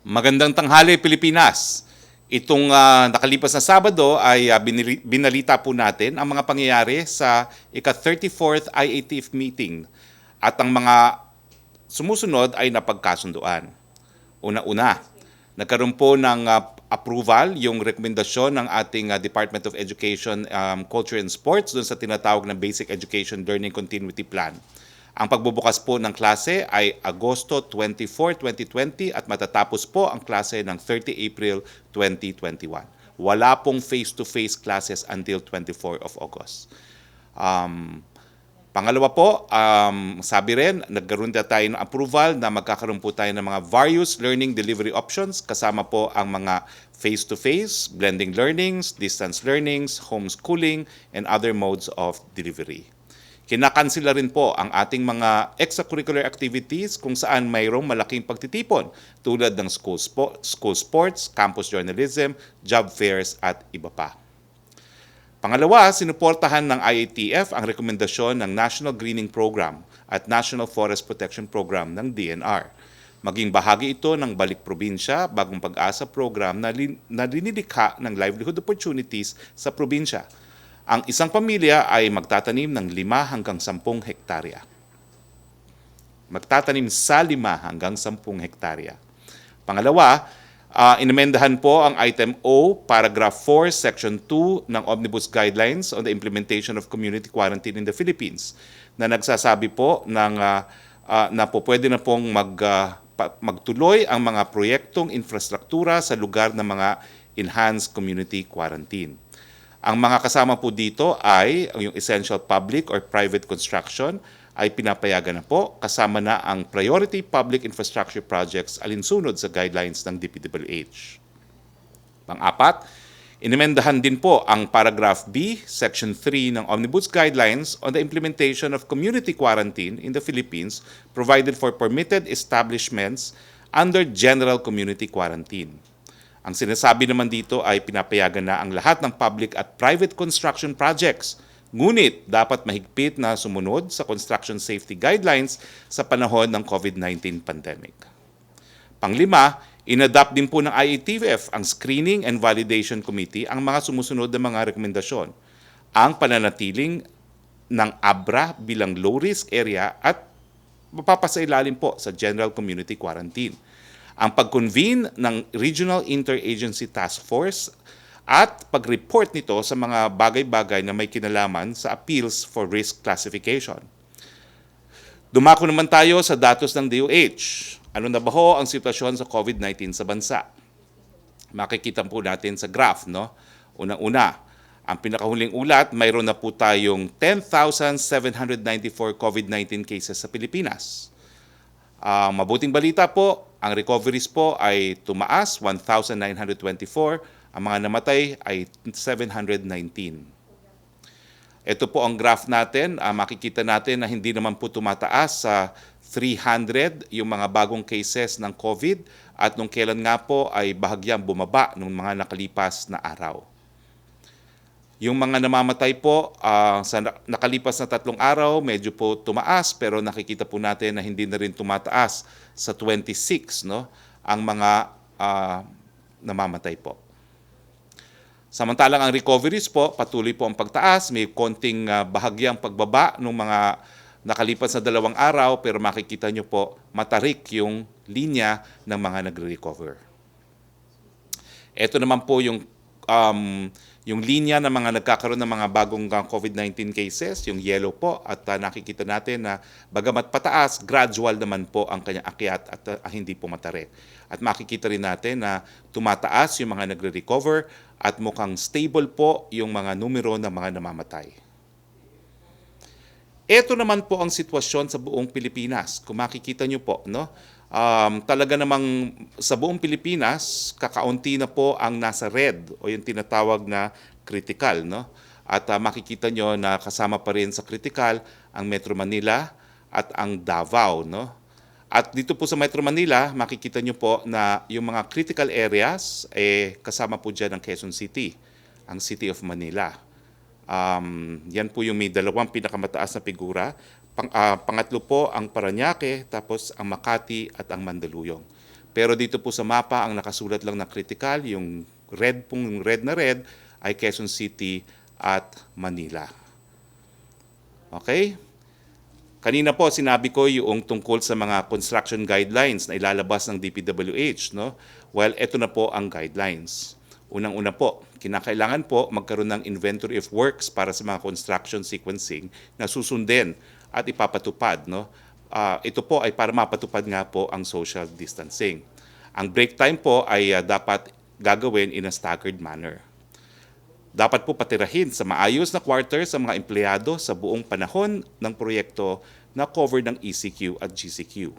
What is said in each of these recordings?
Magandang tanghali, Pilipinas. Itong nakalipas na Sabado ay binalita po natin ang mga pangyayari sa ika-34th IATF meeting at ang mga sumusunod ay napagkasunduan. Una-una, nagkaroon po ng approval yung rekomendasyon ng ating Department of Education, Culture and Sports doon sa tinatawag na Basic Education Learning Continuity Plan. Ang pagbubukas po ng klase ay Agosto 24, 2020 at matatapos po ang klase ng 30 April 2021. Wala pong face-to-face classes until 24 of August. Pangalawa po, sabi rin, nagkaroon tayo ng approval na magkakaroon po tayo ng mga various learning delivery options kasama po ang mga face-to-face, blending learnings, distance learnings, homeschooling, and other modes of delivery. Kinakansela rin po ang ating mga extracurricular activities kung saan mayroong malaking pagtitipon tulad ng school sports, campus journalism, job fairs at iba pa. Pangalawa, sinuportahan ng IATF ang rekomendasyon ng National Greening Program at National Forest Protection Program ng DNR. Maging bahagi ito ng Balik Probinsya, Bagong Pag-asa program na linilikha ng livelihood opportunities sa probinsya. Ang isang pamilya ay magtatanim ng 5 hanggang 10 hektarya. Magtatanim sa 5 hanggang 10 hektarya. Pangalawa, inemendahan po ang Item O, Paragraph 4, Section 2 ng Omnibus Guidelines on the Implementation of Community Quarantine in the Philippines na nagsasabi po na po pwede na pong magtuloy ang mga proyektong infrastruktura sa lugar ng mga enhanced community quarantine. Ang mga kasama po dito ay yung essential public or private construction ay pinapayagan na po kasama na ang priority public infrastructure projects alinsunod sa guidelines ng DPWH. Pang-apat, inimendahan din po ang paragraph B, section 3 ng Omnibus Guidelines on the implementation of community quarantine in the Philippines provided for permitted establishments under general community quarantine. Ang sinasabi naman dito ay pinapayagan na ang lahat ng public at private construction projects, ngunit dapat mahigpit na sumunod sa construction safety guidelines sa panahon ng COVID-19 pandemic. Panglima, inadapt din po ng IATF ang Screening and Validation Committee ang mga sumusunod na mga rekomendasyon. Ang pananatiling ng ABRA bilang low-risk area at mapapasailalim po sa General Community Quarantine. Ang pag-convene ng Regional Interagency Task Force at pag-report nito sa mga bagay-bagay na may kinalaman sa appeals for risk classification. Dumako naman tayo sa datos ng DOH. Ano na ba ho ang sitwasyon sa COVID-19 sa bansa? Makikita po natin sa graph, no? Unang-una, ang pinakahuling ulat, mayroon na po tayong 10,794 COVID-19 cases sa Pilipinas. Mabuting balita po, ang recoveries po ay tumaas, 1,924. Ang mga namatay ay 719. Ito po ang graph natin. Makikita natin na hindi naman po tumataas sa 300 yung mga bagong cases ng COVID at nung kailan nga po ay bahagyang bumaba ng mga nakalipas na araw. Yung mga namamatay po sa nakalipas na 3 araw, medyo po tumaas pero nakikita po natin na hindi na rin tumataas sa 26 no, ang mga namamatay po. Samantalang ang recoveries po, patuloy po ang pagtaas, may konting bahagyang pagbaba ng mga nakalipas na 2 araw pero makikita nyo po matarik yung linya ng mga nagre-recover. Ito naman po yung linya ng mga nagkakaroon ng mga bagong COVID-19 cases, yung yellow po, at nakikita natin na bagamat pataas, gradual naman po ang kanyang akyat at hindi po matarik. At makikita rin natin na tumataas yung mga nagre-recover at mukhang stable po yung mga numero ng mga namamatay. Ito naman po ang sitwasyon sa buong Pilipinas. Kung makikita nyo po, no? Talaga namang sa buong Pilipinas, kakaunti na po ang nasa red o yung tinatawag na critical. No? At makikita nyo na kasama pa rin sa critical ang Metro Manila at ang Davao. No? At dito po sa Metro Manila, makikita nyo po na yung mga critical areas, kasama po dyan ang Quezon City, ang City of Manila. Yan po yung may 2 pinakamataas na figura. Pangatlo po ang Parañaque, tapos ang Makati at ang Mandaluyong. Pero dito po sa mapa, ang nakasulat lang na critical, yung red na red, ay Quezon City at Manila. Okay? Kanina po sinabi ko yung tungkol sa mga construction guidelines na ilalabas ng DPWH, no? Well, ito na po ang guidelines. Unang-una po, kinakailangan po magkaroon ng inventory of works para sa mga construction sequencing na susundin at ipapatupad, no? Ito po ay para mapatupad nga po ang social distancing. Ang break time po ay dapat gagawin in a staggered manner. Dapat po patirahin sa maayos na quarters sa mga empleyado sa buong panahon ng proyekto na cover ng ECQ at GCQ.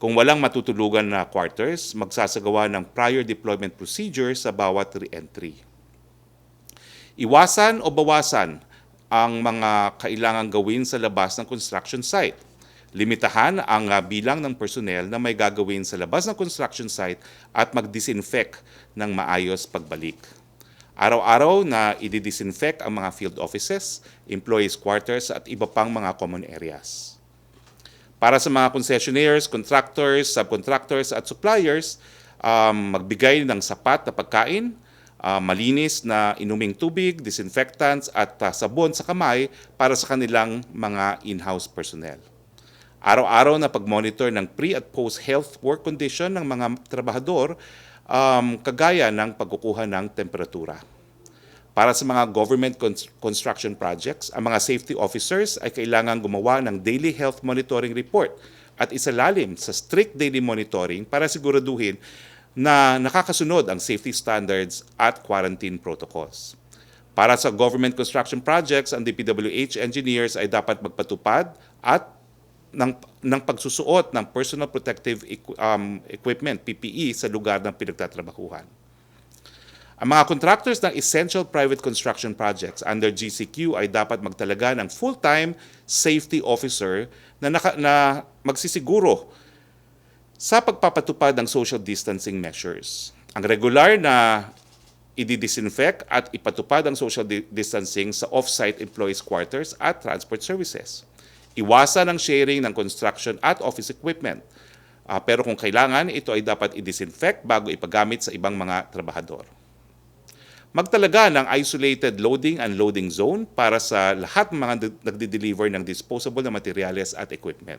Kung walang matutulugan na quarters, magsasagawa ng prior deployment procedure sa bawat re-entry. Iwasan o bawasan ang mga kailangang gawin sa labas ng construction site. Limitahan ang bilang ng personnel na may gagawin sa labas ng construction site at mag-disinfect ng maayos pagbalik. Araw-araw na i-disinfect ang mga field offices, employees' quarters at iba pang mga common areas. Para sa mga concessionaires, contractors, subcontractors at suppliers, magbigay ng sapat na pagkain, malinis na inuming tubig, disinfectants at sabon sa kamay para sa kanilang mga in-house personnel. Araw-araw na pag-monitor ng pre- at post-health work condition ng mga trabahador, kagaya ng pagkukuha ng temperatura. Para sa mga government construction projects, ang mga safety officers ay kailangan gumawa ng daily health monitoring report at isalalim sa strict daily monitoring para siguraduhin na nakakasunod ang safety standards at quarantine protocols. Para sa government construction projects, ang DPWH engineers ay dapat magpatupad at ng pagsusuot ng personal protective equipment, PPE, sa lugar ng pinagtatrabahuhan. Ang mga contractors ng essential private construction projects under GCQ ay dapat magtalaga ng full-time safety officer na magsisiguro sa pagpapatupad ng social distancing measures. Ang regular na i-disinfect at ipatupad ang social distancing sa off-site employees' quarters at transport services. Iwasan ang sharing ng construction at office equipment. Pero kung kailangan, ito ay dapat i-disinfect bago ipagamit sa ibang mga trabahador. Magtalaga ng isolated loading and loading zone para sa lahat ng mga nagdi-deliver ng disposable na materyales at equipment.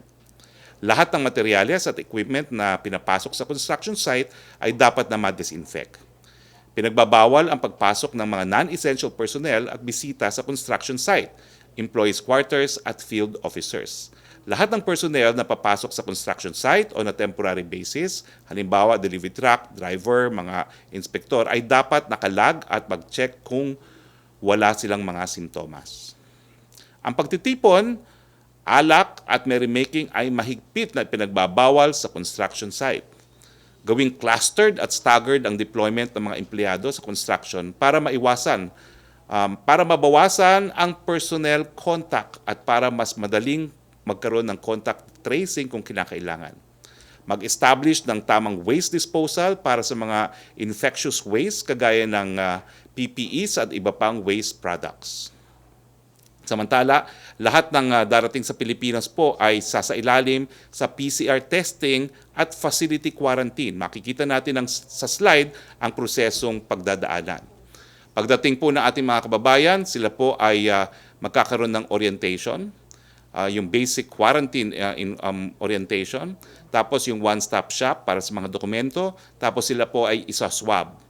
Lahat ng materyales at equipment na pinapasok sa construction site ay dapat na ma-disinfect. Pinagbabawal ang pagpasok ng mga non-essential personnel at bisita sa construction site, employees' quarters at field officers. Lahat ng personnel na papasok sa construction site on a temporary basis, halimbawa delivery truck, driver, mga inspektor, ay dapat nakalag at mag-check kung wala silang mga sintomas. Ang pagtitipon, alak at merrymaking ay mahigpit na pinagbabawal sa construction site. Gawing clustered at staggered ang deployment ng mga empleyado sa construction para mabawasan ang personnel contact at para mas madaling magkaroon ng contact tracing kung kinakailangan. Mag-establish ng tamang waste disposal para sa mga infectious waste kagaya ng PPEs at iba pang waste products. Samantala, lahat ng darating sa Pilipinas po ay sasailalim sa PCR testing at facility quarantine. Makikita natin sa slide ang prosesong pagdadaanan. Pagdating po ng ating mga kababayan, sila po ay magkakaroon ng orientation, yung basic quarantine orientation, tapos yung one-stop shop para sa mga dokumento, tapos sila po ay isa-swab.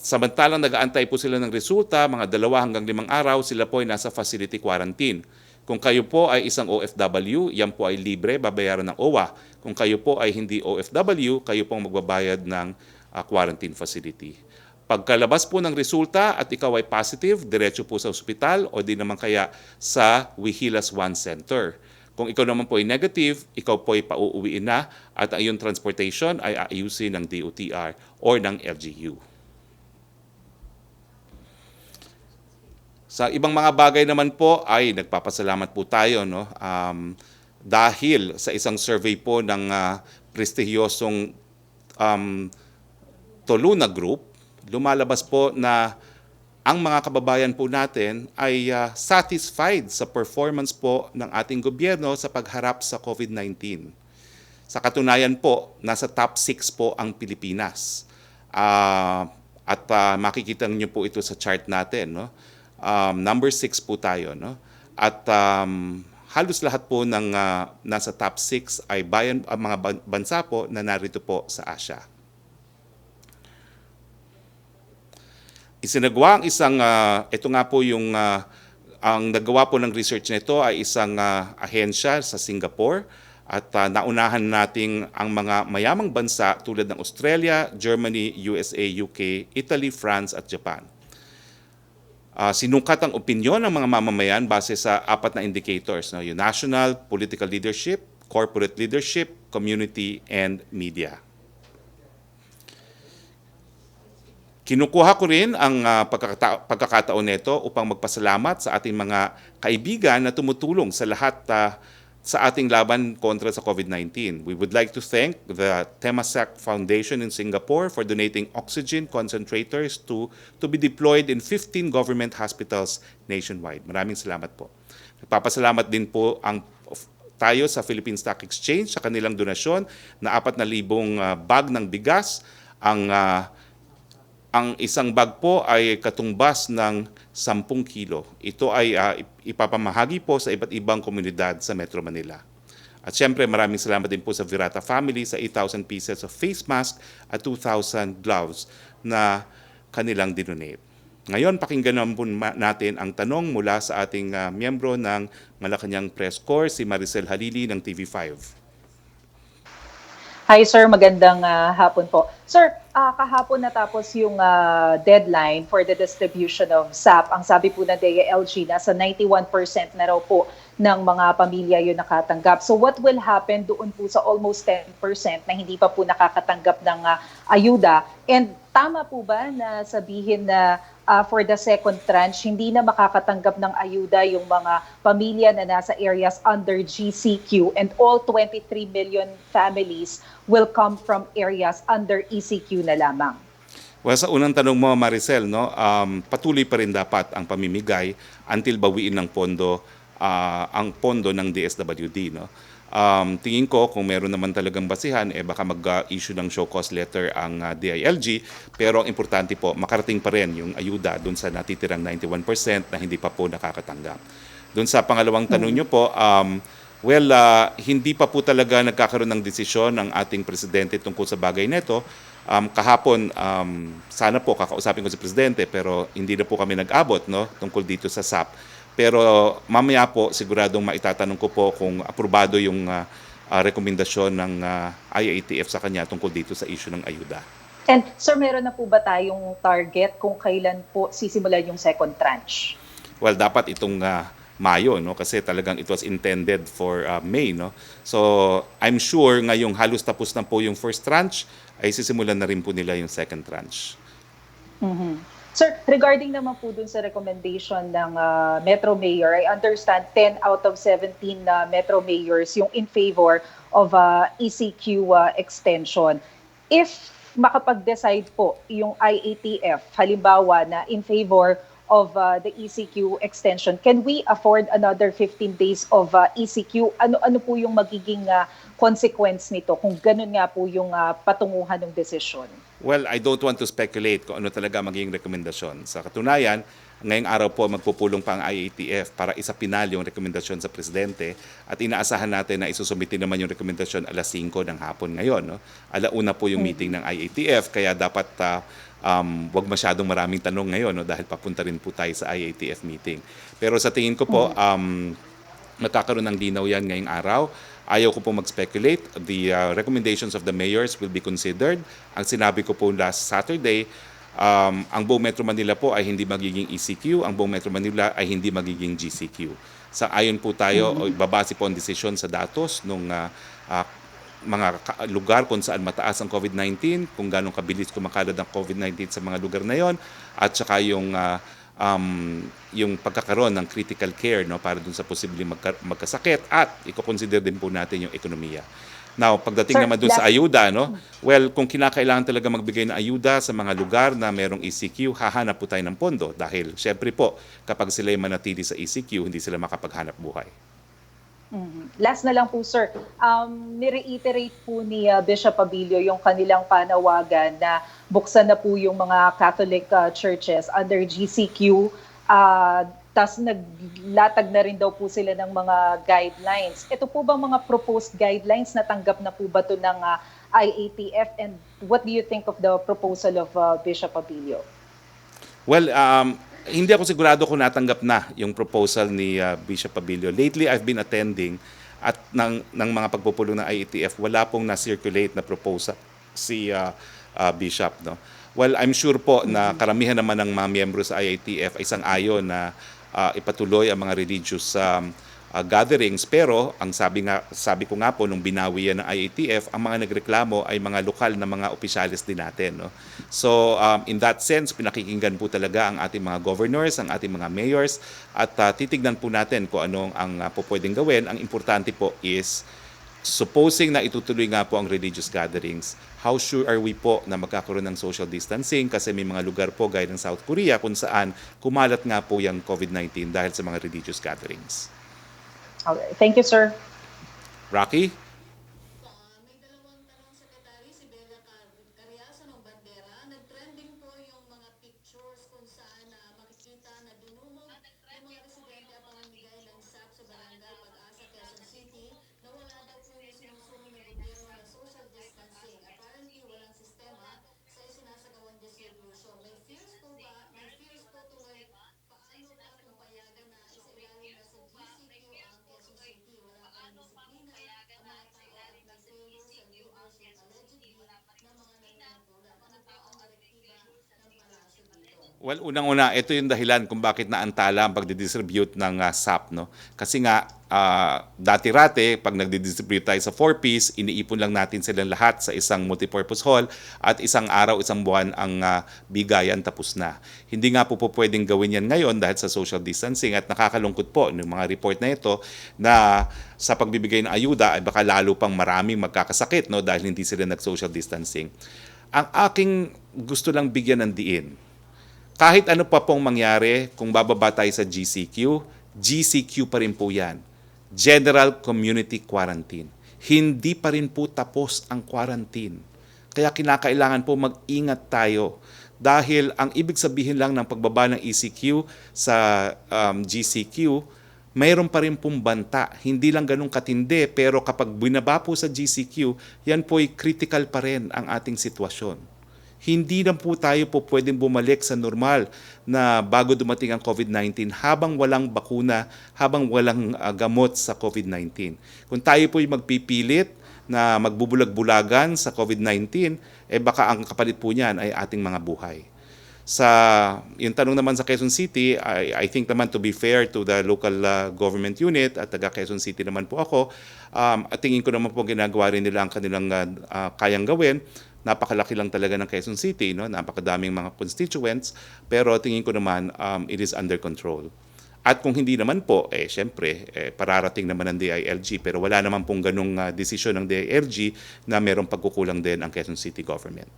Samantalang nag-aantay po sila ng resulta, mga 2 hanggang 5 araw, sila po ay nasa facility quarantine. Kung kayo po ay isang OFW, yan po ay libre, babayaran ng OWA. Kung kayo po ay hindi OFW, kayo po ang magbabayad ng quarantine facility. Pagkalabas po ng resulta at ikaw ay positive, diretso po sa ospital o di naman kaya sa Wihilas One Center. Kung ikaw naman po ay negative, ikaw po ay pauuwiin na at ang iyong transportation ay aayusin ng DOTR or ng LGU. Sa ibang mga bagay naman po ay nagpapasalamat po tayo, no? Dahil sa isang survey po ng prestihiyosong Toluna Group, lumalabas po na ang mga kababayan po natin ay satisfied sa performance po ng ating gobyerno sa pagharap sa COVID-19. Sa katunayan po, nasa top 6 po ang Pilipinas. Makikita niyo po ito sa chart natin, no? Number 6 po tayo, no? At halos lahat po ng nasa top 6 ay mga bansa po na narito po sa Asia. Isinagawa ang isang, ito nga po yung, ang nagawa po ng research nito ay isang ahensya sa Singapore at naunahan nating ang mga mayamang bansa tulad ng Australia, Germany, USA, UK, Italy, France at Japan. Sinukat ang opinyon ng mga mamamayan base sa 4 na indicators, no? Yung national, political leadership, corporate leadership, community, and media. Kinukuha ko rin ang pagkakataon nito upang magpasalamat sa ating mga kaibigan na tumutulong sa lahat sa ating laban kontra sa COVID-19. We would like to thank the Temasek Foundation in Singapore for donating oxygen concentrators to be deployed in 15 government hospitals nationwide. Maraming salamat po. Nagpapasalamat din po tayo sa Philippine Stock Exchange sa kanilang donasyon na 4,000 bag ng bigas. Ang isang bag po ay katumbas ng 10 kilo. Ito ay ipapamahagi po sa iba't ibang komunidad sa Metro Manila. At syempre maraming salamat din po sa Virata family sa 8,000 pieces of face mask at 2,000 gloves na kanilang dinonate. Ngayon, pakinggan natin ang tanong mula sa ating miyembro ng Malacañang Press Corps, si Maricel Halili ng TV5. Hi sir, magandang hapon po. Sir, kahapon natapos yung deadline for the distribution of SAP. Ang sabi po ng DILG, nasa 91% na raw po ng mga pamilya yun nakatanggap. So what will happen doon po sa almost 10% na hindi pa po nakakatanggap ng ayuda? And tama po ba na sabihin na for the second tranche, hindi na makakatanggap ng ayuda yung mga pamilya na nasa areas under GCQ and all 23 million families will come from areas under ECQ na lamang? Well, sa unang tanong mo, Maricel, no, patuloy pa rin dapat ang pamimigay until bawiin ng pondo ang pondo ng DSWD, no. Tingin ko kung meron naman talagang basihan, baka mag-issue ng show cause letter ang DILG, pero ang importante po, makarating pa rin yung ayuda dun sa natitirang 91% na hindi pa po nakakatanggap. Dun sa pangalawang tanong nyo po, hindi pa po talaga nagkakaroon ng desisyon ng ating presidente tungkol sa bagay nito. Kahapon, sana po kakausapin ko si presidente, pero hindi na po kami nag-abot, no, tungkol dito sa SAP. Pero mamaya po siguradong maitatanong ko po kung aprobado yung rekomendasyon ng IATF sa kanya tungkol dito sa issue ng ayuda. And sir, meron na po ba tayong target kung kailan po sisimulan yung second tranche? Well, dapat itong Mayo, no, kasi talagang it was intended for May, no. So I'm sure ngayong halos tapos na po yung first tranche ay sisimulan na rin po nila yung second tranche. Mm-hmm. Sir, regarding naman po dun sa recommendation ng Metro Mayor, I understand 10 out of 17 Metro Mayors yung in favor of ECQ extension. If makapag-decide po yung IATF, halimbawa na in favor of the ECQ extension, can we afford another 15 days of ECQ? Ano po yung magiging consequence nito kung ganun nga po yung patunguhan ng desisyon? Well, I don't want to speculate kung ano talaga magiging rekomendasyon. Sa katunayan, ngayong araw po magpupulong pa ang IATF para isapinal yung rekomendasyon sa presidente at inaasahan natin na isusumitin naman yung rekomendasyon alas 5 ng hapon ngayon. No? Alauna po yung meeting ng IATF, kaya dapat wag masyadong maraming tanong ngayon, no? Dahil papunta rin po tayo sa IATF meeting. Pero sa tingin ko po, magkakaroon ng linaw yan ngayong araw. Ayaw ko po mag-speculate. The recommendations of the mayors will be considered. Ang sinabi ko po last Saturday, ang buong Metro Manila po ay hindi magiging ECQ, ang buong Metro Manila ay hindi magiging GCQ. Sa ayon po tayo, babase po ang desisyon sa datos ng mga lugar kung saan mataas ang COVID-19, kung gano'ng kabilis kumakalat ang COVID-19 sa mga lugar na yon, at saka yung pagkakaroon ng critical care, no, para dun sa posibleng magkasakit, at i-consider din po natin yung ekonomiya. Now, pagdating naman dun sa ayuda, no, well, kung kinakailangan talaga magbigay ng ayuda sa mga lugar na merong ECQ, hahanap po tayo ng pondo dahil syempre po, kapag sila ay manatili sa ECQ, hindi sila makapaghanap buhay. Last na lang po, sir. Ni-reiterate po ni Bishop Abilio yung kanilang panawagan na buksan na po yung mga Catholic churches under GCQ. Tas naglatag na rin daw po sila ng mga guidelines. Ito po bang mga proposed guidelines, natanggap na po ba ito ng IATF? And what do you think of the proposal of Bishop Abilio? Well, hindi ako sigurado kung natanggap na yung proposal ni Bishop Abilio. Lately, I've been attending at ng mga pagpupulong ng IATF, wala pong na-circulate na proposal si Bishop. No? Well, I'm sure po na karamihan naman ng mga miyembro sa IATF ay sang-ayon na ipatuloy ang mga religious gatherings, pero ang sabi ko nga po nung binawi yan ng IATF, ang mga nagreklamo ay mga lokal na mga opisyalis din natin, no. So in that sense, pinakikinggan po talaga ang ating mga governors, ang ating mga mayors, at titignan po natin kung anong ang pwedeng gawin. Ang importante po is, supposing na itutuloy nga po ang religious gatherings, how sure are we po na magkakaroon ng social distancing? Kasi may mga lugar po gaya ng South Korea kung saan kumalat nga po yung COVID-19 dahil sa mga religious gatherings. Okay. Thank you, sir. Rocky? May dalawang tanong, Secretary. Si Bella Cariaso ng Bandera. Nag-trending po yung mga pictures kung saan makikita na dinumog yung mga residente at pamamigay ng SAP sa Barangay Pag-asa, Quezon City, na wala daw po yung sinusulong ng gobyerno na social distancing. Apparently, walang sistema sa isinasagawang distribution. May fears po tuloy paano pa kung payagan na isailalim na sa GCQ ang Quezon City. Wala pa rin disiplina ang mga tao at may failure sa leadership allegedly ng mga nanunungkulan. Ano po ang direktiba ng palasyo dito? Well, unang-una, ito yung dahilan kung bakit naantala ang pagdidistribute ng SAP. No? Kasi nga, dati-rate, pag nagdidistribute tayo sa 4-piece, iniipon lang natin silang lahat sa isang multipurpose hall at isang araw, isang buwan ang bigayan, tapos na. Hindi nga po pwedeng gawin yan ngayon dahil sa social distancing, at nakakalungkot po ng mga report na ito na sa pagbibigay ng ayuda ay baka lalo pang maraming magkakasakit, no, dahil hindi sila nag-social distancing. Ang aking gusto lang bigyan ng diin, kahit ano pa pong mangyari, kung bababa tayo sa GCQ, GCQ pa rin po yan. General Community Quarantine. Hindi pa rin po tapos ang quarantine. Kaya kinakailangan po mag-ingat tayo. Dahil ang ibig sabihin lang ng pagbaba ng ECQ sa GCQ, mayroon pa rin pong banta. Hindi lang ganun katindi, pero kapag binaba po sa GCQ, yan po ay critical pa rin ang ating sitwasyon. Hindi na po tayo po pwedeng bumalik sa normal na bago dumating ang COVID-19 habang walang bakuna, habang walang gamot sa COVID-19. Kung tayo po ay magpipilit na magbubulag-bulagan sa COVID-19, baka ang kapalit po niyan ay ating mga buhay. Yung tanong naman sa Quezon City, I think naman, to be fair to the local government unit, at taga Quezon City naman po ako, at tingin ko naman po ginagawa rin nila ang kanilang kayang gawin. Napakalaki lang talaga ng Quezon City, no? Napakadaming mga constituents, pero tingin ko naman it is under control. At kung hindi naman po, syempre, pararating naman ng DILG, pero wala naman pong ganung desisyon ng DILG na mayroong pagkukulang din ang Quezon City government.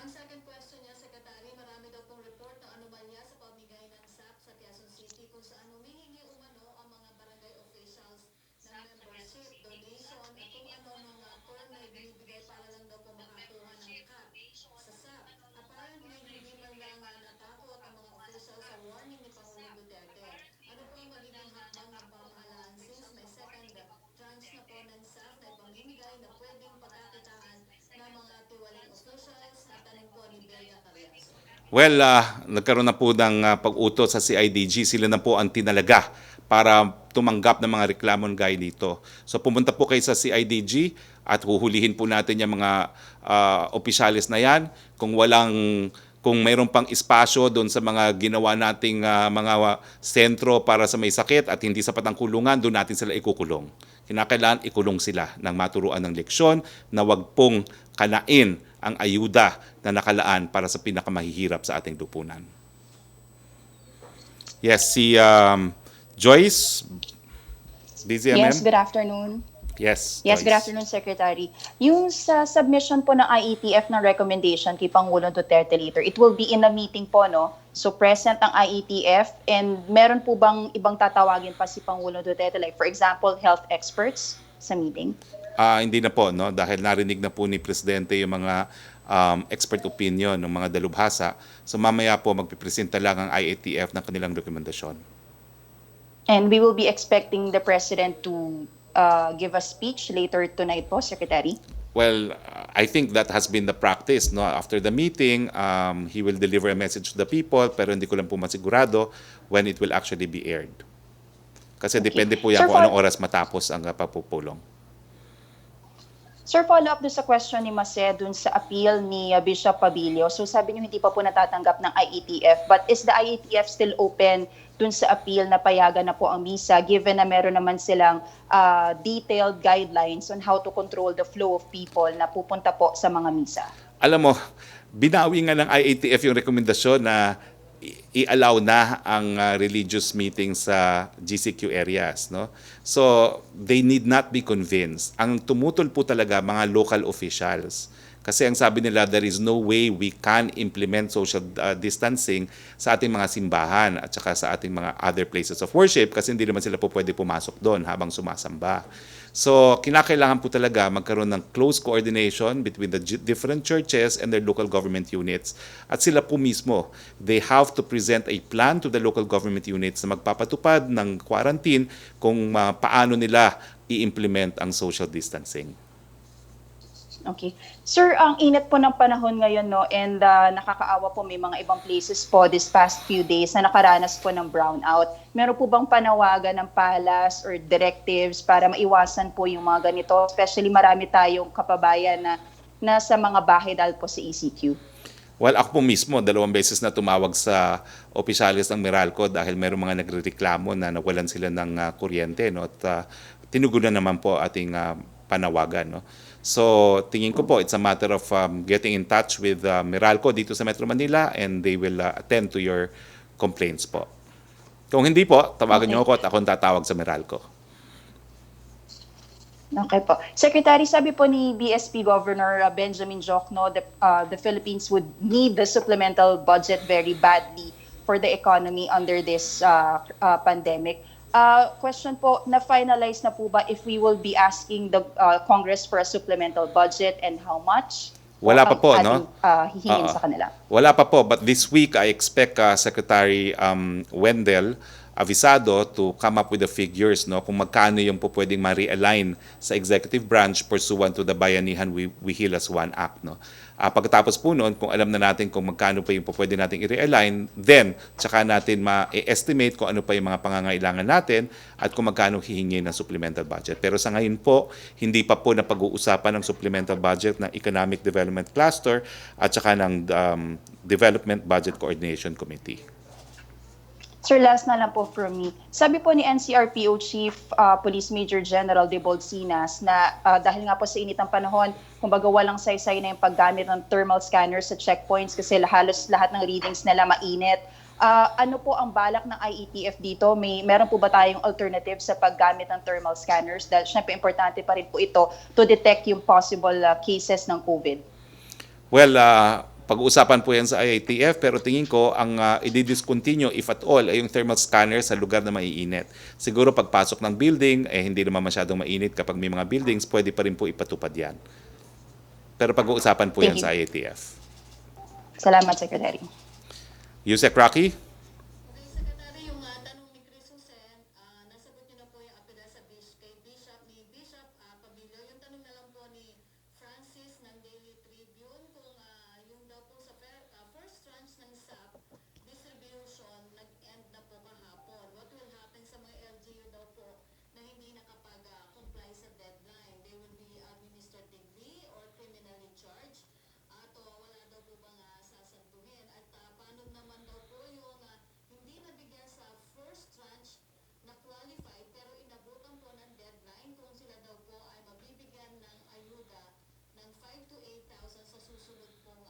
Ang second question niya, Secretary, marami daw pong report na anomalya sa pamigay ng SAP sa Quezon City kung saan humihingi umano ang mga barangay officials ng membership, donation, at kung ano nung term na ibinibigay para lang daw po makakuha ng cut sa SAP. Apparently, hindi man lang natakot ang mga officials sa warning ni Pangulong Duterte. Ano po ang magiging hakbang ng pamahalaan since may second tranche na po ng SAP na ipamimigay na pwedeng pagkakitaan ng mga tiwaling officials? Natanong po ni Bella Cariaso. Well, nagkaroon na po ng pag-utos sa CIDG. Sila na po ang tinalaga para tumanggap ng mga reklamon gaya dito. So pumunta po kayo sa CIDG at huhulihin po natin yung mga opisyalis na yan. Kung mayroon pang espasyo doon sa mga ginawa nating mga sentro para sa may sakit at hindi sapat ang kulungan, doon natin sila ikukulong. Kinakailangan ikulong sila ng maturuan ng leksyon na wag pong kanain ang ayuda na nakalaan para sa pinakamahihirap sa ating lupunan. Yes, si Joyce, DZMM. Yes, good afternoon. Yes, Yes, good Joyce. afternoon, Secretary. Yung sa submission po ng IETF ng recommendation kay Pangulong Duterte later, it will be in a meeting po, no? So present ang IETF and meron po bang ibang tatawagin pa si Pangulong Duterte, like for example, health experts sa meeting? Hindi na po, no? Dahil narinig na po ni Presidente yung mga expert opinion ng mga dalubhasa. So mamaya po magpipresenta lang ang IATF ng kanilang rekomendasyon. And we will be expecting the President to give a speech later tonight po, Secretary? Well, I think that has been the practice. No? After the meeting, he will deliver a message to the people, pero hindi ko lang po masigurado when it will actually be aired. Kasi Okay. depende po yan Sir, kung anong oras matapos ang pagpupulong. Sir, follow up doon sa question ni Mase dun sa appeal ni Bishop Pabilio. So sabi niyo hindi pa po natatanggap ng IETF, but is the IETF still open dun sa appeal na payagan na po ang misa given na meron naman silang detailed guidelines on how to control the flow of people na pupunta po sa mga misa? Alam mo, binawi nga ng IATF yung rekomendasyon na i-allow na ang religious meeting sa GCQ areas, no? So, they need not be convinced. Ang tumutol po talaga mga local officials. Kasi ang sabi nila, there is no way we can implement social distancing sa ating mga simbahan at saka sa ating mga other places of worship kasi hindi naman sila po pwede pumasok doon habang sumasamba. So, kinakailangan po talaga magkaroon ng close coordination between the different churches and their local government units. At sila po mismo, they have to present a plan to the local government units na magpapatupad ng quarantine kung paano nila i-implement ang social distancing. Okay. Sir, ang init po ng panahon ngayon, no, and nakakaawa po may mga ibang places po this past few days na nakaranas po ng brownout. Meron po bang panawagan ng palas or directives para maiwasan po yung mga ganito? Especially marami tayong kapabayan na nasa mga bahay dahil po sa ECQ. Well, ako po mismo, 2 beses na tumawag sa opisyalis ng Meralco dahil merong mga nagrereklamo na nawalan sila ng kuryente. No? At tinugunan naman po ating panawagan. No? So, tingin ko po, it's a matter of getting in touch with Meralco dito sa Metro Manila and they will attend to your complaints po. Kung hindi po, tawagan Okay. niyo ako at akong tatawag sa Meralco. Okay po. Secretary, sabi po ni BSP Governor Benjamin Jocno, the Philippines would need the supplemental budget very badly for the economy under this pandemic. Question po, na-finalize na po ba if we will be asking the Congress for a supplemental budget and how much? Wala pa po, Ating, no? hihingin sa kanila. Wala pa po, but this week I expect Secretary Wendell Avisado to come up with the figures, no, kung magkano yung po pwedeng ma-realign sa executive branch pursuant to the Bayanihan We Heal as One Act, no. Pagkatapos po noon, kung alam na natin kung magkano pa yung po pwede nating i-realign, then tsaka natin ma-estimate kung ano pa yung mga pangangailangan natin at kung magkano hihingi ng supplemental budget. Pero sa ngayon po, hindi pa po napag-uusapan ng supplemental budget ng Economic Development Cluster at tsaka ng Development Budget Coordination Committee. Sir, last na lang po from me. Sabi po ni NCRPO Chief Police Major General De Bolsinas na dahil nga po sa init ng panahon, kumbaga walang saysay na yung paggamit ng thermal scanners sa checkpoints kasi halos lahat ng readings nila mainit. Ano po ang balak ng IETF dito? Meron po ba tayong alternative sa paggamit ng thermal scanners? Dahil syempre importante pa rin po ito to detect yung possible cases ng COVID. Well, pag-uusapan po yan sa IATF pero tingin ko ang i-discontinue if at all ay yung thermal scanner sa lugar na maiinit. Siguro pagpasok ng building, hindi naman masyadong mainit kapag may mga buildings, pwede pa rin po ipatupad yan. Pero pag-uusapan po yan sa IATF. Salamat, Secretary. Yusek Roque? Okay, Secretary, yung tanong ni Chris Jose, nasagot niyo na po yung apela sa kay Bishop Pabilio. Yung tanong na lang po ni Francis ng Daily Tribune kung yung daw po sa first tranche ng SAP distribution nag-end na po kahapon. What will happen sa mga LGU daw po na hindi nakapag-comply sa deadline? They will be administratively or criminally charged? At wala daw po bang sasantuhin? At paano naman daw po yung hindi nabigyan sa first tranche na qualified pero inabutan po ng deadline kung sila daw po ay mabibigyan ng ayuda ng 5,000 to 8,000 sa susunod pong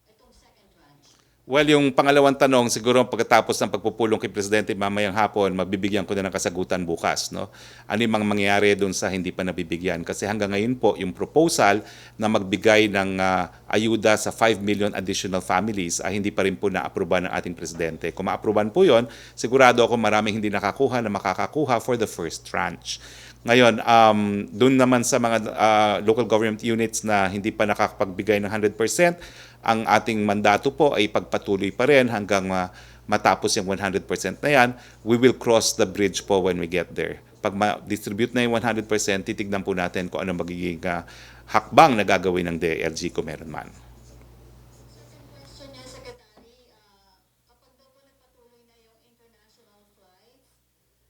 itong second tranche? Well, yung pangalawang tanong, siguro pagkatapos ng pagpupulong kay Presidente mamayang hapon, mabibigyan ko na ng kasagutan bukas. No? Ano yung mga mangyayari doon sa hindi pa nabibigyan? Kasi hanggang ngayon po, yung proposal na magbigay ng ayuda sa 5 million additional families ay hindi pa rin po na-aproban ng ating Presidente. Kung ma-aproban po yon, sigurado ako maraming hindi nakakuha na makakakuha for the first tranche. Ngayon, doon naman sa mga local government units na hindi pa nakakapagbigay ng 100%, ang ating mandato po ay pagpatuloy pa rin hanggang matapos yung 100% na yan. We will cross the bridge po when we get there. Pag ma-distribute na yung 100%, titignan po natin kung ano magiging hakbang na gagawin ng DILG kung meron man. Second question niya, Secretary, kapag daw po nagpatuloy na yung international flights,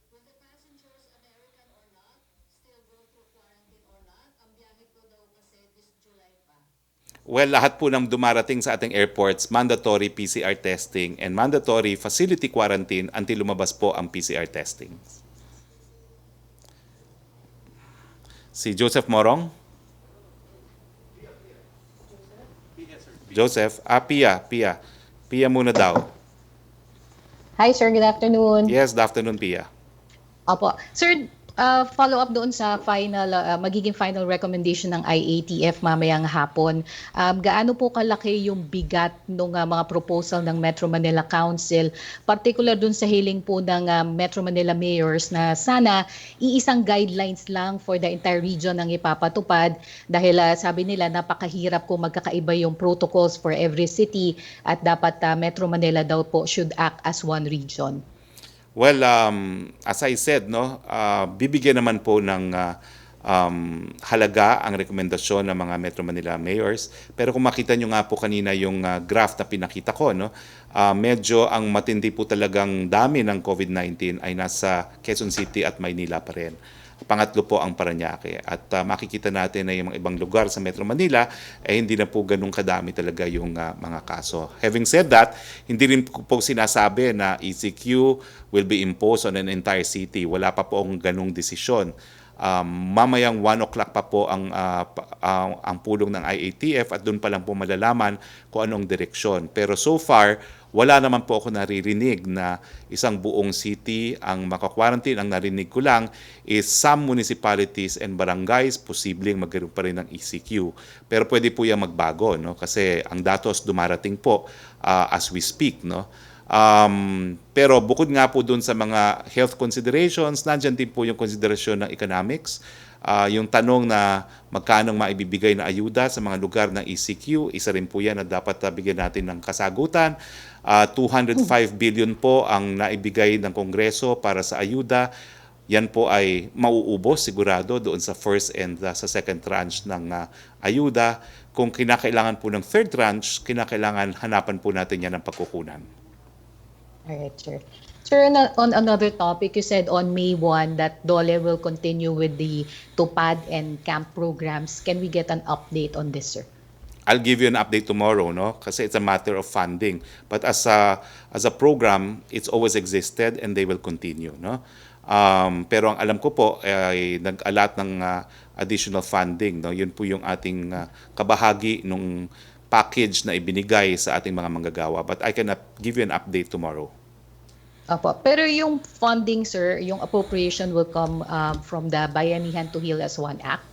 will the passengers, American or not, still go through quarantine or not? Ang biyahe po daw kasi this July pa. Well, lahat po ng dumarating sa ating airports, mandatory PCR testing and mandatory facility quarantine until lumabas po ang PCR testing. Si Joseph Morong? Joseph? Pia. Pia muna daw. Hi sir, good afternoon. Yes, good afternoon, Pia. Opo. Sir, follow up doon sa magiging final recommendation ng IATF mamayang hapon. Gaano po kalaki yung bigat ng mga proposal ng Metro Manila Council, particular doon sa hiling po ng Metro Manila mayors na sana iisang guidelines lang for the entire region ang ipapatupad dahil sabi nila napakahirap kung magkakaiba yung protocols for every city at dapat Metro Manila daw po should act as one region. Well, as I said, no, bibigyan naman po ng halaga ang rekomendasyon ng mga Metro Manila mayors. Pero kung makita nyo nga po kanina yung graph na pinakita ko, no, medyo ang matindi po talagang dami ng COVID-19 ay nasa Quezon City at Maynila pa rin. Pangatlo po ang Parañaque. At makikita natin na yung mga ibang lugar sa Metro Manila hindi na po ganun kadami talaga yung mga kaso. Having said that, hindi rin po sinasabi na ECQ will be imposed on an entire city. Wala pa po ang ganung desisyon. Mamayang 1 o'clock pa po ang pulong ng IATF at doon pa lang po malalaman kung anong direksyon. Pero so far, wala naman po ako naririnig na isang buong city ang maka-quarantine. Ang narinig ko lang is some municipalities and barangays posibleng magkaroon pa rin ng ECQ. Pero pwede po yan magbago, no? Kasi ang datos dumarating po as we speak, no? Pero bukod nga po dun sa mga health considerations, nandyan din po yung konsiderasyon ng economics. Yung tanong na magkano maibibigay na ayuda sa mga lugar ng ECQ, isa rin po yan na dapat bigyan natin ng kasagutan. 205 billion po ang naibigay ng Kongreso para sa ayuda. Yan po ay mauubos sigurado doon sa first and sa second tranche ng ayuda. Kung kinakailangan po ng third tranche, kinakailangan hanapan po natin yan ng pagkukunan. Alright, sir. Sir, on another topic, you said on May 1 that DOLE will continue with the TUPAD and camp programs. Can we get an update on this, sir? I'll give you an update tomorrow, no? Kasi it's a matter of funding. But as a program, it's always existed and they will continue, no? Pero ang alam ko po ay nag-allot ng additional funding, no? Yun po yung ating kabahagi nung package na ibinigay sa ating mga manggagawa. But I can give you an update tomorrow. Opo. Pero yung funding, sir, yung appropriation will come from the Bayanihan to Heal as One Act?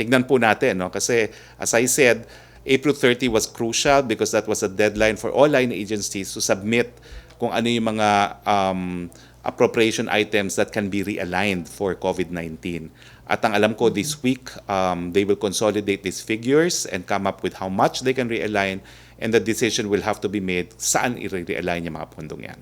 Tignan po natin, no? Kasi as I said, April 30 was crucial because that was a deadline for all line agencies to submit kung ano yung mga appropriation items that can be realigned for COVID-19. At ang alam ko this week, they will consolidate these figures and come up with how much they can realign, and the decision will have to be made saan i-realign yung mga pondong yan.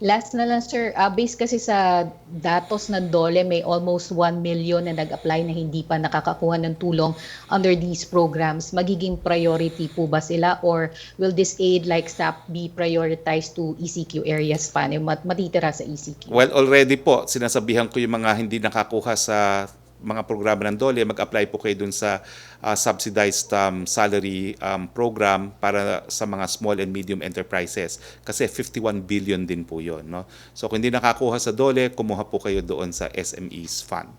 Last na lang, sir. Based kasi sa datos ng DOLE, may almost 1 million na nag-apply na hindi pa nakakakuha ng tulong under these programs. Magiging priority po ba sila, or will this aid like SAP be prioritized to ECQ areas pa? Matitira sa ECQ? Well, already po, sinasabihan ko yung mga hindi nakakuha sa mga programa ng DOLE, mag-apply po kayo dun sa subsidized salary program para sa mga small and medium enterprises. Kasi 51 billion din po yun. No? So kung hindi nakakuha sa DOLE, kumuha po kayo doon sa SMEs Fund.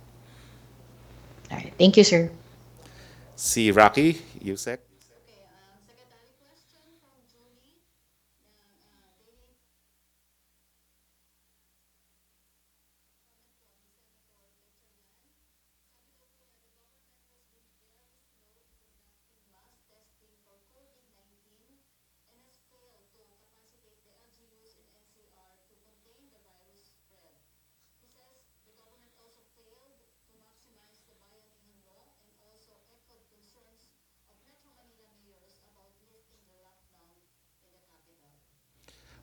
Alright. Thank you, sir. Si Roque, Yusek. Okay, Secretary, question from Julie.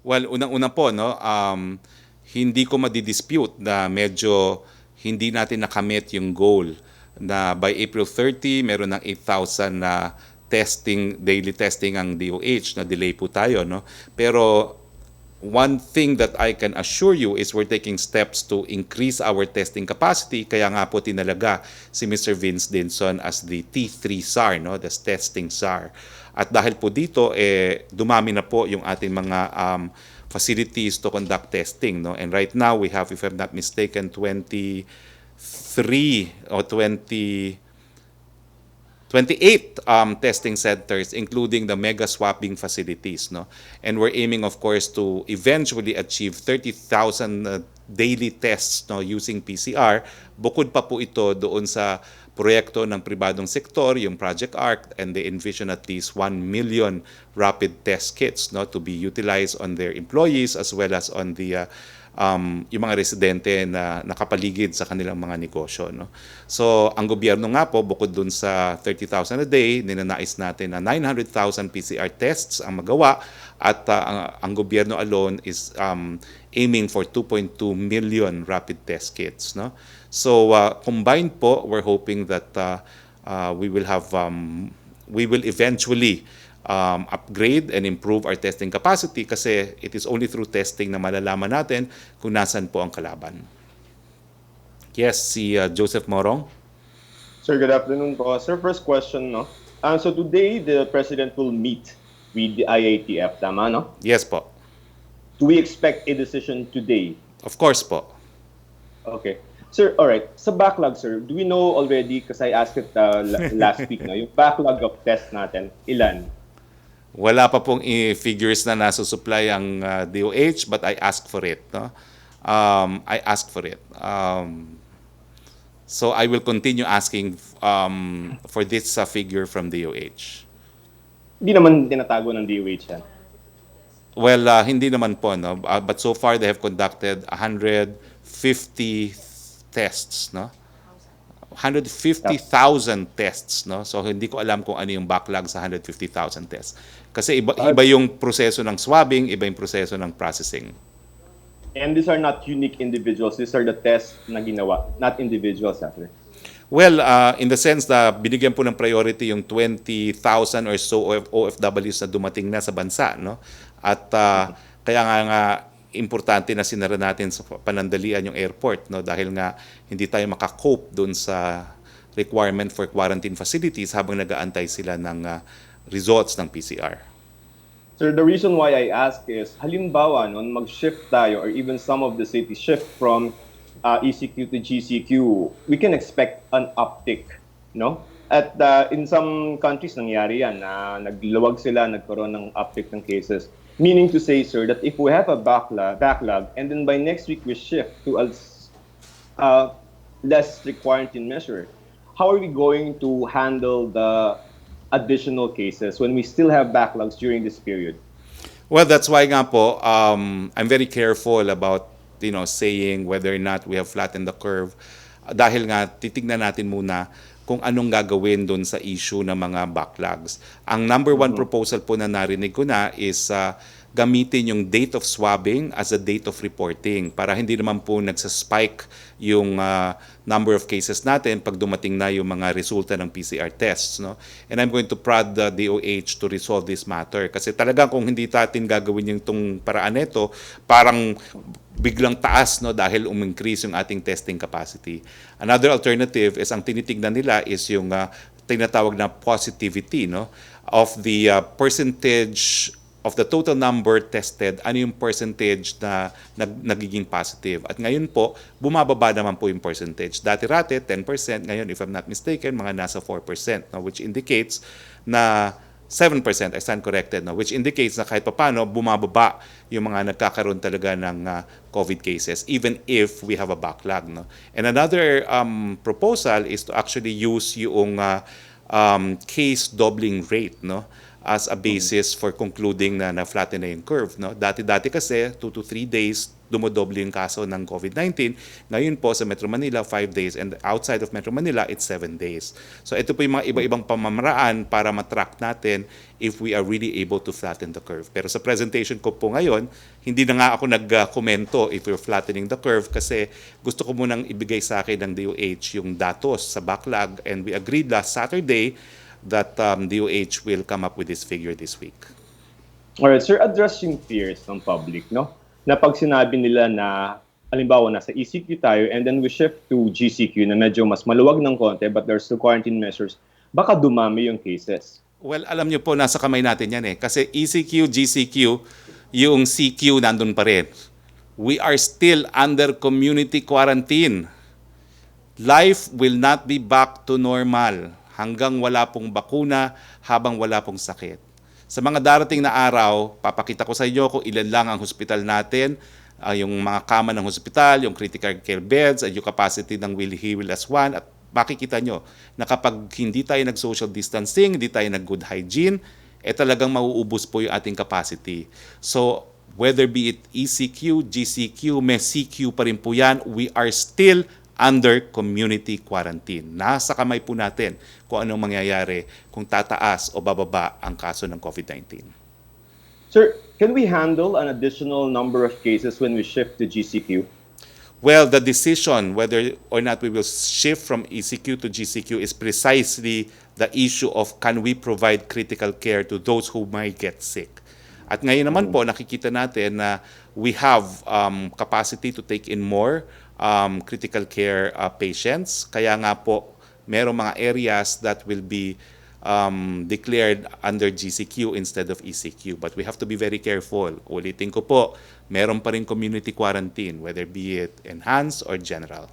Well, unang-una po, no, hindi ko madidispute na medyo hindi natin nakamit yung goal na by April 30, meron ng 8,000 na daily testing ang DOH, na delay po tayo, no? Pero one thing that I can assure you is we're taking steps to increase our testing capacity. Kaya nga po tinalaga si Mr. Vince Dinson as the T3 SAR, no? The testing SAR. At dahil po dito, dumami na po yung ating mga facilities to conduct testing, no? And right now, we have, if I'm not mistaken, 23 or 28 testing centers, including the mega swabbing facilities, no? And we're aiming, of course, to eventually achieve 30,000 daily tests, no, using PCR. Bukod pa po ito doon sa proyekto ng pribadong sektor, yung Project ARC, and they envision at least 1 million rapid test kits, no, to be utilized on their employees as well as on the yung mga residente na nakapaligid sa kanilang mga negosyo, no? So, ang gobyerno nga po, bukod dun sa 30,000 a day, ninanais natin na 900,000 PCR tests ang magawa, at ang gobyerno alone is aiming for 2.2 million rapid test kits, no? So, combined po, we're hoping that we will eventually upgrade and improve our testing capacity, kasi it is only through testing na malalaman natin kung nasan po ang kalaban. Yes, si Joseph Morong. Sir, good afternoon po. Sir, first question, no? So today, the President will meet with the IATF, tama, no? Yes po. Do we expect a decision today? Of course po. Okay. Sir, all right. Sa backlog, sir, do we know already, because I asked it last week, no? Yung backlog of tests natin, ilan? Wala pa pong figures na nasusupply ang DOH, but I asked for it, no? I asked for it. So I will continue asking for this figure from DOH. Hindi naman tinatago ng DOH yan. Well, hindi naman po, no? But so far they have conducted 150 tests, no? 150,000 tests, no? So hindi ko alam kung ano yung backlog sa 150,000 tests. Kasi iba yung proseso ng swabbing, iba yung proseso ng processing. And these are not unique individuals. These are the tests na ginawa, not individuals, sir. Well, in the sense na binigyan po ng priority yung 20,000 or so OFWs na dumating na sa bansa, no? At kaya nga importante na sinara natin sa panandalian yung airport, no, dahil nga hindi tayo makakope doon sa requirement for quarantine facilities habang nag-aantay sila ng results ng PCR. Sir, the reason why I ask is, halimbawa, no, mag-shift tayo or even some of the cities shift from ECQ to GCQ, we can expect an uptick, no? At in some countries nangyari yan, nagluwag sila, nagkaroon ng uptick ng cases. Meaning to say, sir, that if we have a backlog and then by next week we shift to a less strict quarantine measure, how are we going to handle the additional cases when we still have backlogs during this period? Well, that's why nga po, I'm very careful about, saying whether or not we have flattened the curve. Dahil nga, titignan natin muna kung anong gagawin doon sa issue ng mga backlogs. Ang number one proposal po na narinig ko na is gamitin yung date of swabbing as a date of reporting para hindi naman po nagsaspike yung number of cases natin pag dumating na yung mga resulta ng PCR tests, no? And I'm going to prod the DOH to resolve this matter. Kasi talagang kung hindi natin gagawin yung itong paraan nito, parang biglang taas, no, dahil increase yung ating testing capacity. Another alternative is ang tinitignan nila is yung tinatawag na positivity, no, of the percentage of the total number tested, ano yung percentage na nagiging positive. At ngayon po, bumababa naman po yung percentage. Dati-rate, 10%. Ngayon, if I'm not mistaken, mga nasa 4%, no, which indicates na 7%, I stand corrected, no, which indicates na kahit papano, bumababa yung mga nagkakaroon talaga ng COVID cases, even if we have a backlog, no. And another proposal is to actually use yung case doubling rate, no. as a basis for concluding na na-flatten na yung curve. No? Dati-dati kasi, 2 to 3 days, dumodoble yung kaso ng COVID-19. Ngayon po sa Metro Manila, 5 days. And outside of Metro Manila, it's 7 days. So ito po yung mga iba-ibang pamamaraan para matrack natin if we are really able to flatten the curve. Pero sa presentation ko po ngayon, hindi na nga ako nag-komento if we're flattening the curve kasi gusto ko munang ibigay sa akin ng DOH yung datos sa backlog. And we agreed last Saturday that DOH will come up with this figure this week. Alright, sir, addressing fears ng public, no? Na pag sinabi nila na, halimbawa, nasa ECQ tayo and then we shift to GCQ na medyo mas maluwag ng konti but there's still quarantine measures, baka dumami yung cases. Well, alam niyo po, nasa kamay natin yan eh. Kasi ECQ, GCQ, yung CQ nandun pa rin. We are still under community quarantine. Life will not be back to normal hanggang wala pong bakuna, habang wala pong sakit. Sa mga darating na araw, papakita ko sa inyo kung ilan lang ang hospital natin, yung mga kama ng hospital, yung critical care beds, at yung capacity ng Willie as one. At makikita nyo na kapag hindi tayo nag-social distancing, hindi tayo nag-good hygiene, talagang mauubos po yung ating capacity. So, whether be it ECQ, GCQ, may CQ pa rin po yan, we are still under community quarantine. Nasa kamay po natin kung anong mangyayari kung tataas o bababa ang kaso ng COVID-19. Sir, can we handle an additional number of cases when we shift to GCQ? Well, the decision whether or not we will shift from ECQ to GCQ is precisely the issue of can we provide critical care to those who might get sick. At ngayon naman po, nakikita natin na we have capacity to take in more critical care patients. Kaya nga po, merong mga areas that will be declared under GCQ instead of ECQ. But we have to be very careful. Ulitin ko po, meron pa rin community quarantine, whether be it enhanced or general.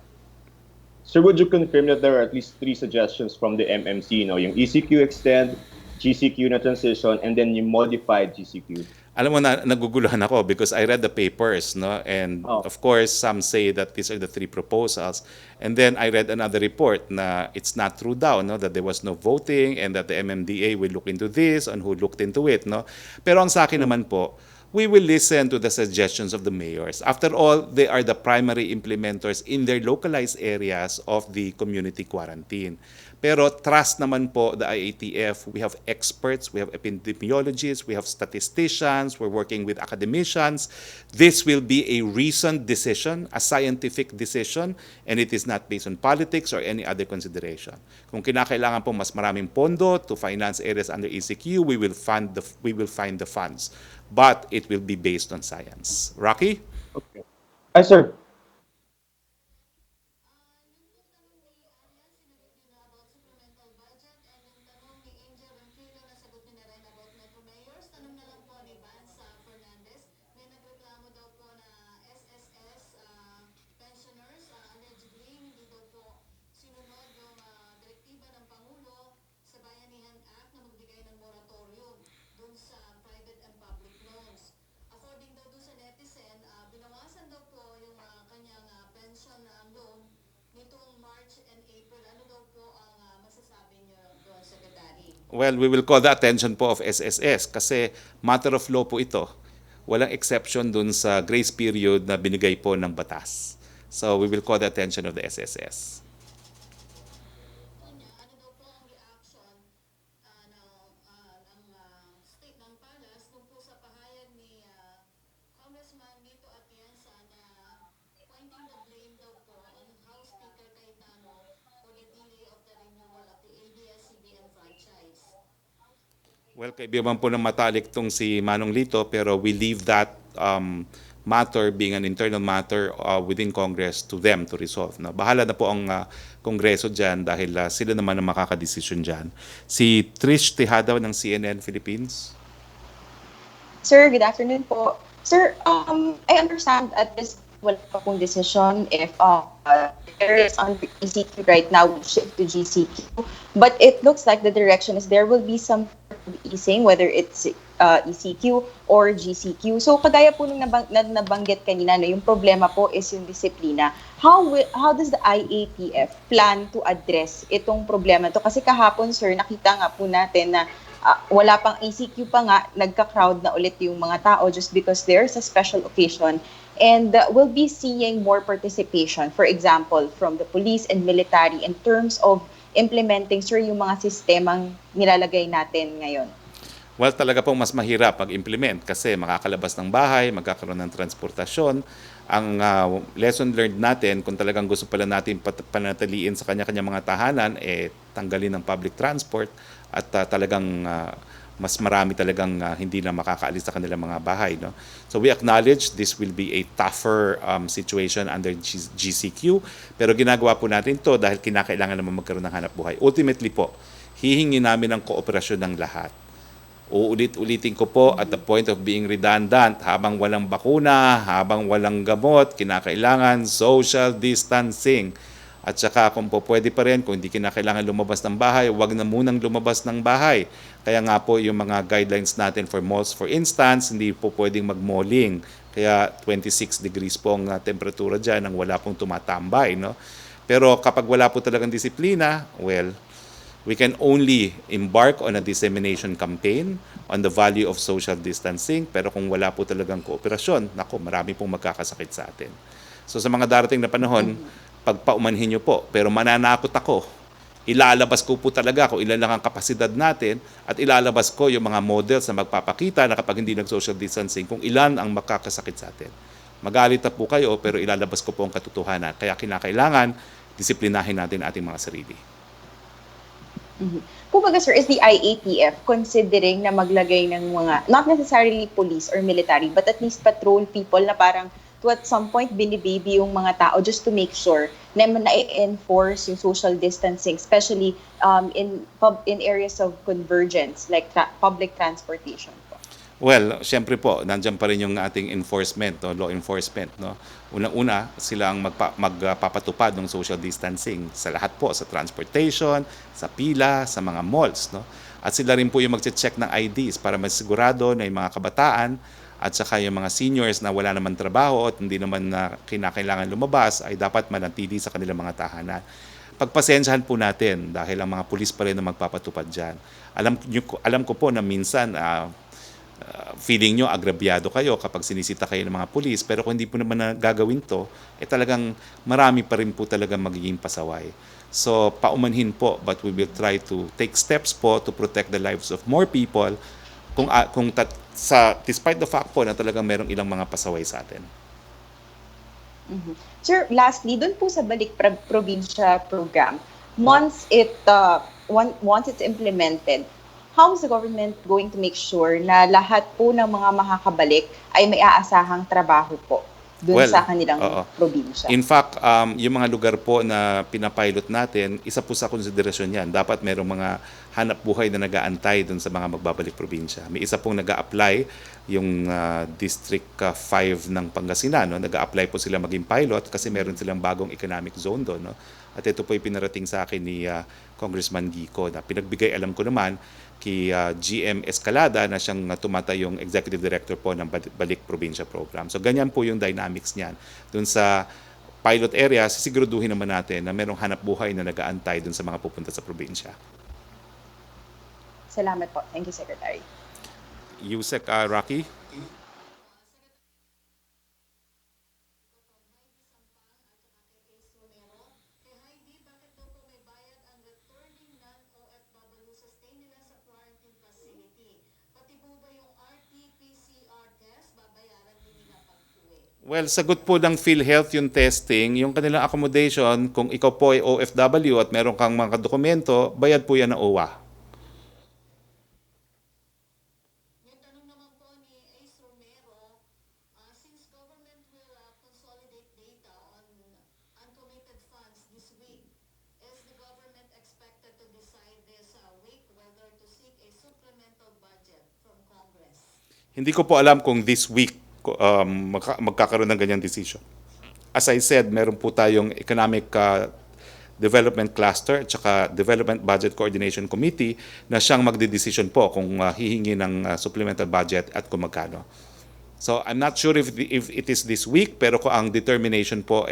Sir, would you confirm that there are at least 3 suggestions from the MMC, yung ECQ extend, GCQ na transition, and then yung modified GCQ? Alam mo na, naguguluhan ako because I read the papers, no? And of course, some say that these are the 3 proposals. And then I read another report na it's not true daw, no? That there was no voting and that the MMDA will look into this and who looked into it, no? Pero ang sa akin naman po, we will listen to the suggestions of the mayors. After all, they are the primary implementers in their localized areas of the community quarantine. Pero trust naman po the IATF. We have experts, we have epidemiologists, we have statisticians, we're working with academicians. This will be a reasoned decision, a scientific decision, and it is not based on politics or any other consideration. Kung kinakailangan po mas maraming pondo to finance areas under ECQ, we will find the funds. But it will be based on science. Roque? Okay. Ay, sir. Well, we will call the attention po of SSS kasi matter of law po ito. Walang exception dun sa grace period na binigay po ng batas. So we will call the attention of the SSS. Ano daw po ang reaction ng state ng Palace kung po sa pahayag ni Congressman Lito Atienza na pointing the blame daw po on House Speaker Cayetano for the delay of the renewal of the ABS-CBN franchise. Well, kaibigan po ng matalik tong si Manong Lito pero we leave that matter being an internal matter within Congress to them to resolve. No? Bahala na po ang Kongreso dyan dahil sila naman ang makakadesisyon dyan. Si Trish Tejada ng CNN Philippines. Sir, good afternoon po. Sir, I understand at this wala pa pong decision if areas under ECQ right now will shift to GCQ. But it looks like the direction is there will be some easing, whether it's ECQ or GCQ. So kagaya po nung nabanggit kanina, no, yung problema po is yung disiplina. How does the IATF plan to address itong problema to? Kasi kahapon, sir, nakita nga po natin na wala pang ECQ pa nga, nagka-crowd na ulit yung mga tao just because there's a special occasion. And we'll be seeing more participation, for example, from the police and military in terms of implementing, sir, yung mga sistemang nilalagay natin ngayon. Well, talaga pong mas mahirap mag-implement kasi makakalabas ng bahay, magkakaroon ng transportasyon. Ang lesson learned natin, kung talagang gusto pala natin panatiliin sa kanya-kanya mga tahanan, tanggalin ng public transport at talagang mas marami talagang hindi na makakaalis sa kanilang mga bahay. No? So we acknowledge this will be a tougher situation under GCQ, pero ginagawa po natin to dahil kinakailangan naman magkaroon ng hanap buhay. Ultimately po, hihingi namin ang kooperasyon ng lahat. Uulit-ulitin ko po at the point of being redundant, habang walang bakuna, habang walang gamot, kinakailangan social distancing. At saka kung po pwede pa rin, kung hindi kinakailangan lumabas ng bahay, wag na munang lumabas ng bahay. Kaya nga po yung mga guidelines natin for malls, for instance, hindi po pwedeng mag-malling. Kaya 26 degrees po ang temperatura dyan nang wala pong tumatambay. No? Pero kapag wala po talagang disiplina, well, we can only embark on a dissemination campaign on the value of social distancing, pero kung wala po talagang kooperasyon, nako, marami pong magkakasakit sa atin. So sa mga darating na panahon, pagpaumanhin nyo po, pero mananakot ako. Ilalabas ko po talaga kung ilan lang ang kapasidad natin at ilalabas ko yung mga models na magpapakita na kapag hindi nag-social distancing, kung ilan ang makakasakit sa atin. Magalit na po kayo, pero ilalabas ko po ang katotohanan. Kaya kinakailangan, disiplinahin natin ating mga sarili. Kumbaga, sir, is the IATF considering na maglagay ng mga, not necessarily police or military, but at least patrol people na parang to at some point binibaby yung mga tao just to make sure na na-enforce yung social distancing, especially in areas of convergence like public transportation po? Well, siyempre po, nandiyan pa rin yung ating enforcement, no, law enforcement. No? Unang-una, sila ang magpapatupad ng social distancing sa lahat po, sa transportation, sa pila, sa mga malls. No? At sila rin po yung magche-check ng IDs para masigurado na yung mga kabataan at saka yung mga seniors na wala naman trabaho at hindi naman na kinakailangan lumabas ay dapat manatili sa kanilang mga tahanan. Pagpasensyahan po natin dahil ang mga pulis pa rin na magpapatupad dyan. Alam ko po na minsan feeling nyo agrabyado kayo kapag sinisita kayo ng mga pulis, pero kung hindi po naman na gagawin to, talagang marami pa rin po talaga magiging pasaway. So paumanhin po, but we will try to take steps po to protect the lives of more people despite the fact po na talagang merong ilang mga pasaway sa atin. Sir, lastly, doon po sa Balik Probinsya program, once it's implemented, how is the government going to make sure na lahat po ng mga makakabalik ay may aasahang trabaho po doon sa kanilang probinsya? In fact, yung mga lugar po na pinapilot natin, isa po sa konsiderasyon yan. Dapat merong mga hanap buhay na nag-aantay doon sa mga magbabalik probinsya. May isa pong nag-a-apply, yung District 5 ng Pangasinan. No? Nag-a-apply po sila maging pilot kasi meron silang bagong economic zone doon. No? At ito po yung pinarating sa akin ni Congressman Gico na pinagbigay alam ko naman kay GM Escalada na siyang tumatayong Executive Director po ng Balik Probinsya Program. So ganyan po yung dynamics niyan. Doon sa pilot area, sisiguraduhin naman natin na merong hanap buhay na nag-aantay doon sa mga pupunta sa probinsya. Salamat po. Thank you, Secretary. Yusek Roque. Well, sagot po ng PhilHealth yung testing, yung kanilang accommodation, kung ikaw po ay OFW at meron kang mga dokumento, bayad po yan ng OWA. Yung tanong naman po ni Ace Romero, since government will consolidate data on uncommitted funds this week, is the government expected to decide this week whether to seek a supplemental budget from Congress? Hindi ko po alam kung this week magkakaroon ng ganyang decision. As I said, meron po tayong Economic Development Cluster at saka Development Budget Coordination Committee na siyang magdedesisyon po kung hihingi ng supplemental budget at kung magkano. So I'm not sure if it is this week, pero kung ang determination po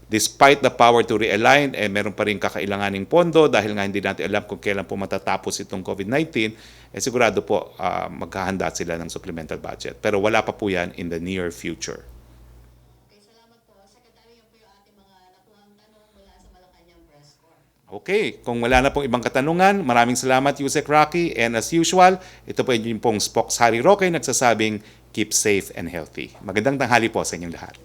despite the power to realign, meron pa rin kakailanganing pondo dahil nga hindi natin alam kung kailan po matatapos itong COVID-19, sigurado po maghahanda sila ng supplemental budget. Pero wala pa po yan in the near future. Okay, salamat po. Secretary, yan po yung ating mga nakuhang tanong mula sa Malacañang Press Corps. Okay, kung wala na pong ibang katanungan, maraming salamat Yusek Roque, and as usual, ito po yung pong Spokesperson Roque nagsasabing keep safe and healthy. Magandang tanghali po sa inyong lahat.